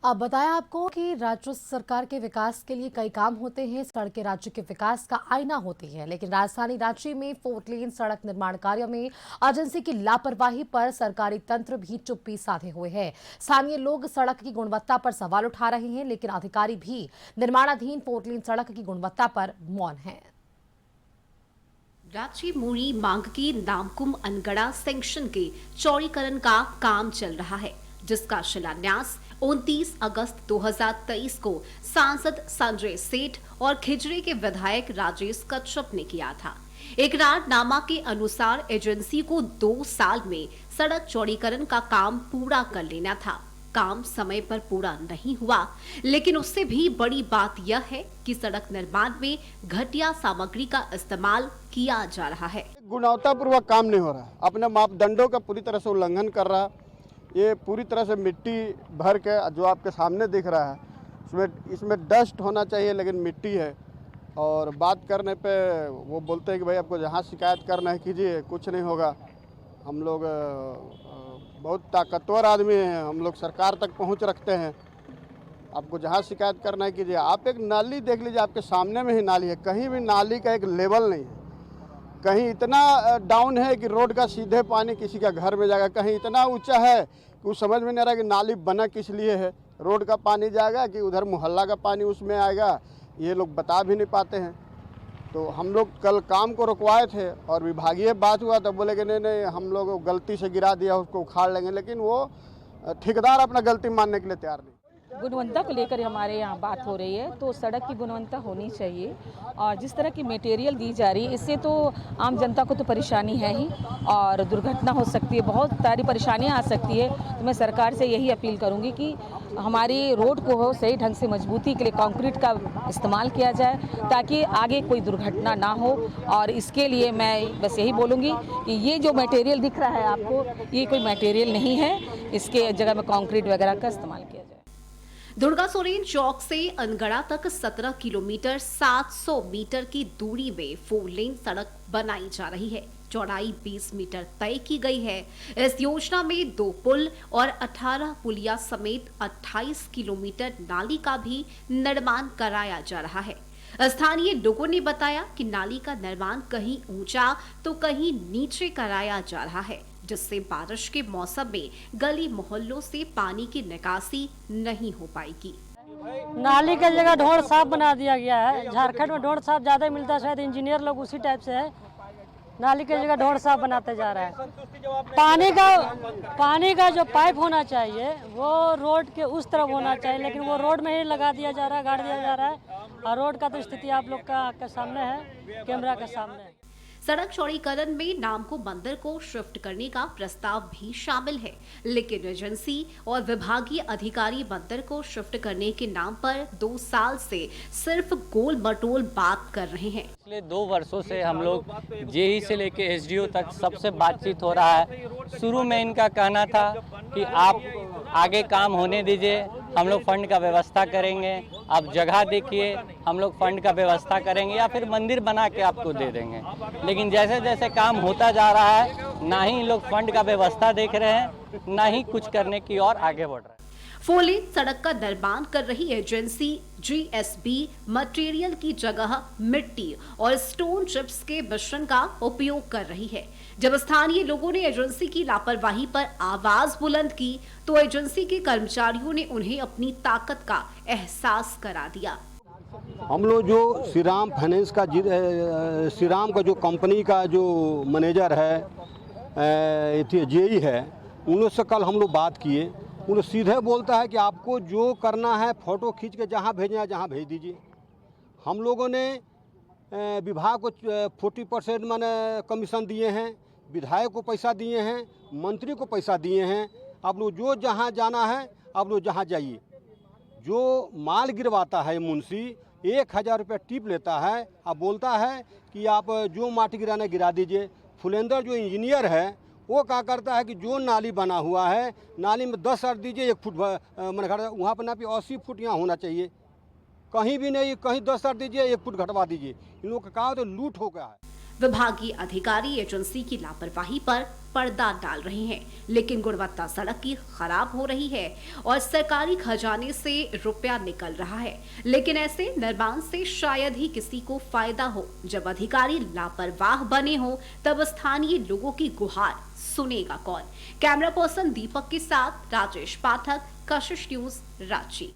अब बताया आपको कि राज्य सरकार के विकास के लिए कई काम होते हैं। सड़कें राज्य के विकास का आईना होती है, लेकिन राजधानी रांची में 4 लेन सड़क निर्माण कार्य में एजेंसी की लापरवाही पर सरकारी तंत्र भी चुप्पी साधे हुए है। स्थानीय लोग सड़क की गुणवत्ता पर सवाल उठा रहे हैं, लेकिन अधिकारी भी निर्माणाधीन 4 लेन सड़क की गुणवत्ता पर मौन है। रांची मूरी मांगकी नामकुम अनगढ़ा सेक्शन के चौड़ीकरण का काम चल रहा है, जिसका शिलान्यास 29 अगस्त 2023 को सांसद संजय सेठ और खिजरे के विधायक राजेश कच्छप ने किया था। इकरारनामा के अनुसार एजेंसी को 2 साल में सड़क चौड़ीकरण का काम पूरा कर लेना था। काम समय पर पूरा नहीं हुआ, लेकिन उससे भी बड़ी बात यह है कि सड़क निर्माण में घटिया सामग्री का इस्तेमाल किया जा रहा है। गुणवत्तापूर्वक काम नहीं हो रहा, अपने मापदंडों का पूरी तरह से उल्लंघन कर रहा। ये पूरी तरह से मिट्टी भर के जो आपके सामने दिख रहा है, इसमें डस्ट होना चाहिए, लेकिन मिट्टी है। और बात करने पे वो बोलते हैं कि भाई आपको जहाँ शिकायत करना है कीजिए, कुछ नहीं होगा। हम लोग बहुत ताकतवर आदमी हैं, हम लोग सरकार तक पहुंच रखते हैं। आपको जहाँ शिकायत करना है कीजिए। आप एक नाली देख लीजिए, आपके सामने में ही नाली है, कहीं भी नाली का एक लेवल नहीं है। कहीं इतना डाउन है कि रोड का सीधे पानी किसी का घर में जाएगा, कहीं इतना ऊंचा है कि वो समझ में नहीं आ रहा कि नाली बना किस लिए है। रोड का पानी जाएगा कि उधर मोहल्ला का पानी उसमें आएगा, ये लोग बता भी नहीं पाते हैं। तो हम लोग कल काम को रुकवाए थे और विभागीय बात हुआ तो बोले कि नहीं हम लोग गलती से गिरा दिया, उसको उखाड़ लेंगे, लेकिन वो ठेकेदार अपना गलती मानने के लिए तैयार नहीं। गुणवत्ता को लेकर हमारे यहाँ बात हो रही है, तो सड़क की गुणवत्ता होनी चाहिए। और जिस तरह की मटेरियल दी जा रही है, इससे तो आम जनता को तो परेशानी है ही, और दुर्घटना हो सकती है, बहुत सारी परेशानियाँ आ सकती है। तो मैं सरकार से यही अपील करूँगी कि हमारी रोड को सही ढंग से मजबूती के लिए कंक्रीट का इस्तेमाल किया जाए, ताकि आगे कोई दुर्घटना ना हो। और इसके लिए मैं बस यही बोलूँगी कि ये जो मटेरियल दिख रहा है आपको, ये कोई मटेरियल नहीं है, इसके जगह में कंक्रीट वगैरह का इस्तेमाल किया जाए। दुर्गा सोरेन चौक से अनगढ़ा तक 17 किलोमीटर 700 मीटर की दूरी में 4 लेन सड़क बनाई जा रही है। चौड़ाई 20 मीटर तय की गई है। इस योजना में 2 पुल और 18 पुलिया समेत 28 किलोमीटर नाली का भी निर्माण कराया जा रहा है। स्थानीय लोगों ने बताया कि नाली का निर्माण कहीं ऊंचा तो कहीं नीचे कराया जा रहा है, जिससे बारिश के मौसम में गली मोहल्लों से पानी की निकासी नहीं हो पाएगी। नाली की जगह ढोड़ साफ बना दिया गया है। झारखंड में ढोड़ साफ ज्यादा मिलता है, शायद इंजीनियर लोग उसी टाइप से है। नाली की जगह ढोड़ साफ बनाते जा रहा है। पानी का जो पाइप होना चाहिए वो रोड के उस तरफ होना चाहिए, लेकिन वो रोड में ही लगा दिया जा रहा है, गाड़ दिया जा रहा है। और रोड का तो स्थिति आप लोग का सामने है, कैमरा के सामने है। सड़क चौड़ीकरण में नामकुम मंदिर को शिफ्ट करने का प्रस्ताव भी शामिल है, लेकिन एजेंसी और विभागीय अधिकारी मंदिर को शिफ्ट करने के नाम पर 2 साल से सिर्फ गोल मटोल बात कर रहे हैं। पिछले 2 वर्षों से हम लोग जेई से लेके एसडीओ तक सबसे बातचीत हो रहा है। शुरू में इनका कहना था कि आप आगे काम होने दीजिए, हम लोग फंड का व्यवस्था करेंगे, आप जगह देखिए, हम लोग फंड का व्यवस्था करेंगे या फिर मंदिर बना के आपको दे देंगे। लेकिन जैसे जैसे काम होता जा रहा है, ना ही लोग फंड का व्यवस्था देख रहे हैं, ना ही कुछ करने की ओर आगे बढ़ रहे हैं। 4 लेन सड़क का निर्माण कर रही एजेंसी जीएसबी मटेरियल की जगह मिट्टी और स्टोन चिप्स के मिश्रण का उपयोग कर रही है। जब स्थानीय लोगों ने एजेंसी की लापरवाही पर आवाज बुलंद की, तो एजेंसी के कर्मचारियों ने उन्हें अपनी ताकत का एहसास करा दिया। हम लोग जो श्रीराम फाइनेंस का श्रीराम का जो कंपनी का जो मैनेजर है, जेई है, उन लोग से कल हम लोग बात किए। उन्हें सीधे बोलता है कि आपको जो करना है फ़ोटो खींच के जहाँ भेजना है जहाँ भेज दीजिए। हम लोगों ने विभाग को 40% माने कमीशन दिए हैं, विधायक को पैसा दिए हैं, मंत्री को पैसा दिए हैं। आप लोग जो जहाँ जाना है आप लोग जहाँ जाइए। जो माल गिरवाता है मुंशी 1000 रुपये टिप लेता है, अब बोलता है कि आप जो माटी गिराना गिरा दीजिए। फुलेंदर जो इंजीनियर है वो क्या करता है कि जो नाली बना हुआ है, नाली में 10 अड़ दीजिए, 1 फुट मैंने कहा वहाँ पर ना भी 80 फुट यहाँ होना चाहिए, कहीं भी नहीं, कहीं 10 अड़ दीजिए, 1 फुट घटवा दीजिए। इन लोगों का काम तो लूट हो गया है। विभागीय अधिकारी एजेंसी की लापरवाही पर पर्दा डाल रहे हैं, लेकिन गुणवत्ता सड़क की खराब हो रही है और सरकारी खजाने से रुपया निकल रहा है। लेकिन ऐसे निर्माण से शायद ही किसी को फायदा हो। जब अधिकारी लापरवाह बने हो तब स्थानीय लोगों की गुहार सुनेगा कौन। कैमरा पर्सन दीपक के साथ राजेश पाठक, कशिश न्यूज, रांची।